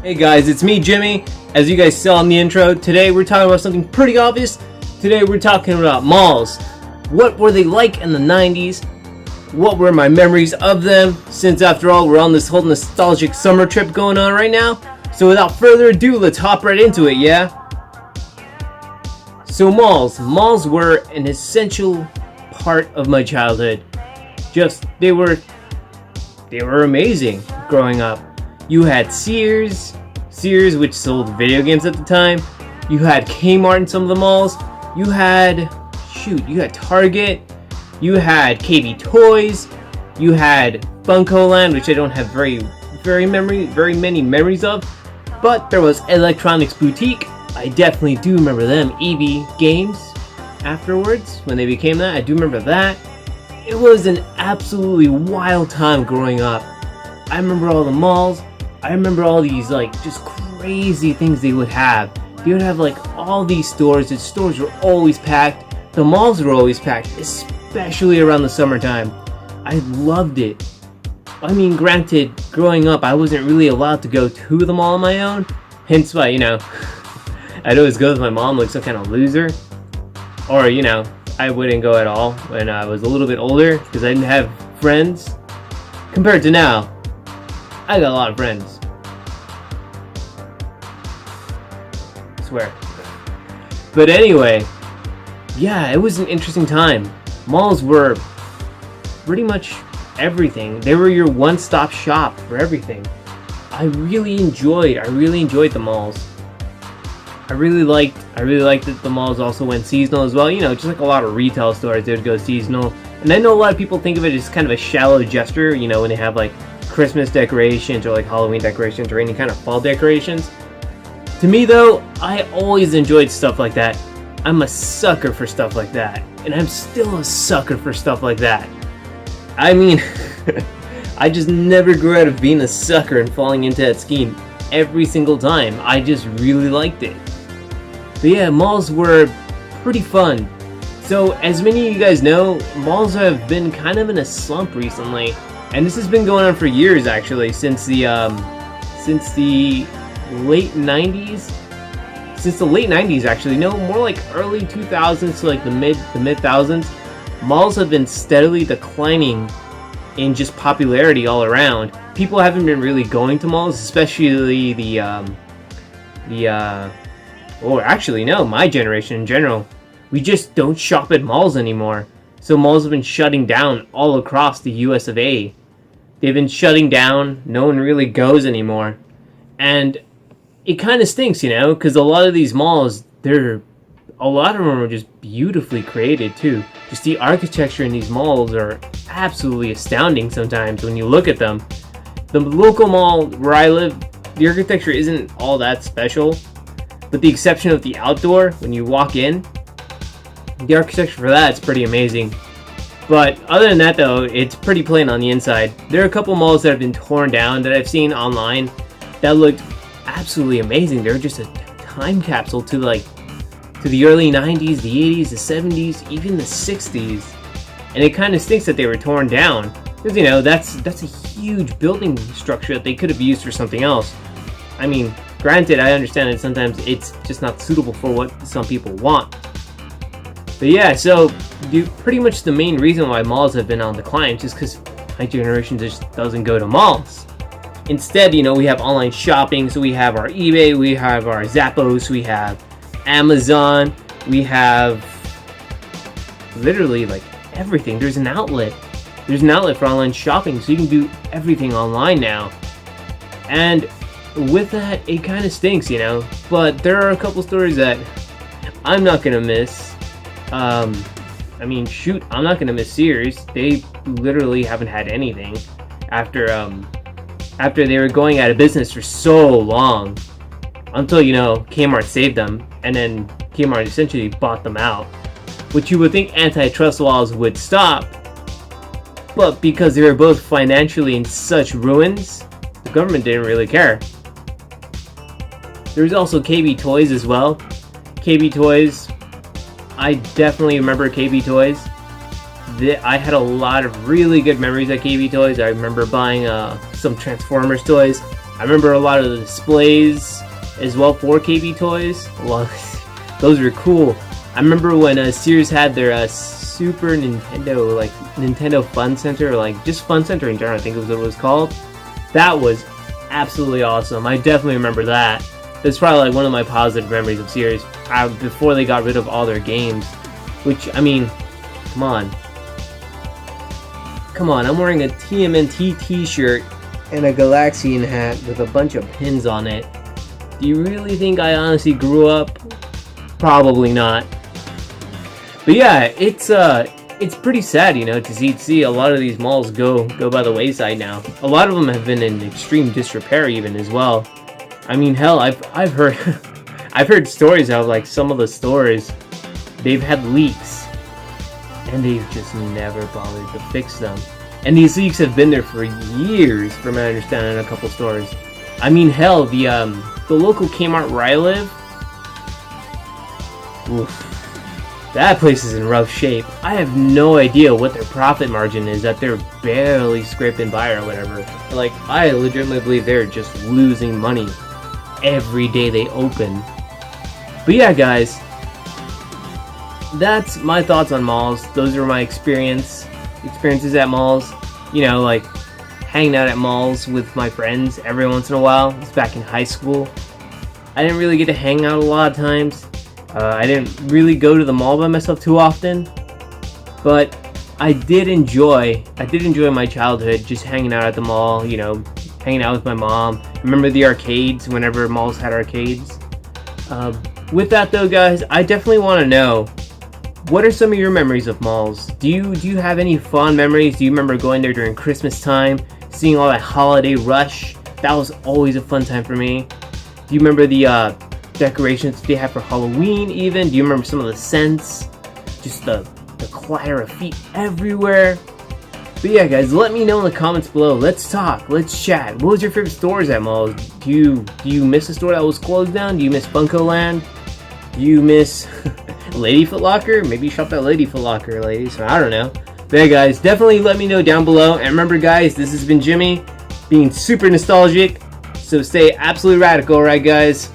Hey guys, it's me, Jimmy. As you guys saw in the intro, today we're talking about something pretty obvious. Today we're talking about malls. What were they like in the 90s? What were my memories of them? Since after all, we're on this whole nostalgic summer trip going on right now. So without further ado, let's hop right into it, yeah? So malls were an essential part of my childhood. They were amazing growing up. You had Sears, which sold video games at the time. You had Kmart in some of the malls. You had Target. You had KB Toys. You had Funko Land, which I don't have very many memories of. But there was Electronics Boutique. I definitely do remember them. EB Games afterwards, when they became that. I do remember that. It was an absolutely wild time growing up. I remember all the malls. I remember all these just crazy things they would have. They would have all these stores. The stores were always packed. The malls were always packed, especially around the summertime. I loved it. I mean, granted, growing up, I wasn't really allowed to go to the mall on my own. Hence why, I'd always go with my mom like some kind of loser. Or, I wouldn't go at all when I was a little bit older because I didn't have friends. Compared to now, I got a lot of friends. I swear. But anyway, yeah, it was an interesting time. Malls were pretty much everything. They were your one-stop shop for everything. I really enjoyed the malls. I really liked that the malls also went seasonal as well. Just like a lot of retail stores, they would go seasonal. And I know a lot of people think of it as kind of a shallow gesture, when they have Christmas decorations or Halloween decorations or any kind of fall decorations. To me though, I always enjoyed stuff like that. I'm a sucker for stuff like that. And I'm still a sucker for stuff like that. I mean, I just never grew out of being a sucker and falling into that scheme every single time. I just really liked it. But yeah, malls were pretty fun. So as many of you guys know, malls have been kind of in a slump recently. And this has been going on for years actually, since the late 90s. Since the late 90s actually, no, more like early 2000s to the mid thousands. Malls have been steadily declining in just popularity all around. People haven't been really going to malls, especially my generation in general. We just don't shop at malls anymore. So malls have been shutting down all across the US of A. They've been shutting down, no one really goes anymore. And it kind of stinks, because a lot of these malls, a lot of them are just beautifully created too. Just the architecture in these malls are absolutely astounding sometimes when you look at them. The local mall where I live, the architecture isn't all that special, with the exception of the outdoor. When you walk in, the architecture for that is pretty amazing. But other than that though, it's pretty plain on the inside. There are a couple malls that have been torn down that I've seen online that looked absolutely amazing. They're just a time capsule to the early 90s, the 80s, the 70s, even the 60s. And it kind of stinks that they were torn down. Because, that's a huge building structure that they could have used for something else. I mean, granted, I understand that sometimes it's just not suitable for what some people want. But yeah, so pretty much the main reason why malls have been on decline is just because my generation just doesn't go to malls. Instead, we have online shopping, so we have our eBay, we have our Zappos, we have Amazon, we have literally everything. There's an outlet for online shopping, so you can do everything online now. And with that, it kind of stinks, but there are a couple stores that I'm not gonna miss. I'm not gonna miss Sears. They literally haven't had anything after they were going out of business for so long, until Kmart saved them, and then Kmart essentially bought them out, which you would think antitrust laws would stop, but because they were both financially in such ruins, the government didn't really care. There was also KB Toys as well. KB Toys, I definitely remember KB Toys. I had a lot of really good memories at KB Toys. I remember buying some Transformers toys. I remember a lot of the displays as well for KB Toys. Well, those were cool. I remember when Sears had their Super Nintendo, like Nintendo Fun Center, or like just Fun Center in general, I think it was what it was called. That was absolutely awesome. I definitely remember that. That's probably like one of my positive memories of Sears before they got rid of all their games. Which, I mean, come on. Come on, I'm wearing a TMNT t-shirt and a Galaxian hat with a bunch of pins on it. Do you really think I honestly grew up? Probably not. But yeah, it's pretty sad, you know, to see a lot of these malls go by the wayside now. A lot of them have been in extreme disrepair even as well. I mean, hell, I've heard I've heard stories of like some of the stores, they've had leaks and they've just never bothered to fix them. And these leaks have been there for years, from my understanding, in a couple stores. I mean, hell, the local Kmart where I live, oof, that place is in rough shape. I have no idea what their profit margin is, that they're barely scraping by or whatever. Like, I legitimately believe they're just losing money every day they open. But yeah, guys, that's my thoughts on malls. Those are my experiences at malls. You know, like hanging out at malls with my friends every once in a while. It's back in high school. I didn't really get to hang out a lot of times. I didn't really go to the mall by myself too often, but I did enjoy my childhood just hanging out at the mall, you know, hanging out with my mom. Remember the arcades whenever malls had arcades. With that though, guys, I definitely want to know, what are some of your memories of malls? Do you have any fond memories? Do you remember going there during Christmas time, seeing all that holiday rush? That was always a fun time for me. Do you remember the decorations they had for Halloween even? Do you remember some of the scents? Just the clatter of feet everywhere. But yeah, guys, let me know in the comments below. Let's talk. Let's chat. What was your favorite stores at malls? Do you miss a store that was closed down? Do you miss Bunko Land? Do you miss Lady Foot Locker? Maybe you shopped at Lady Foot Locker, ladies. I don't know. But yeah, guys, definitely let me know down below. And remember, guys, this has been Jimmy being super nostalgic. So stay absolutely radical, right, guys?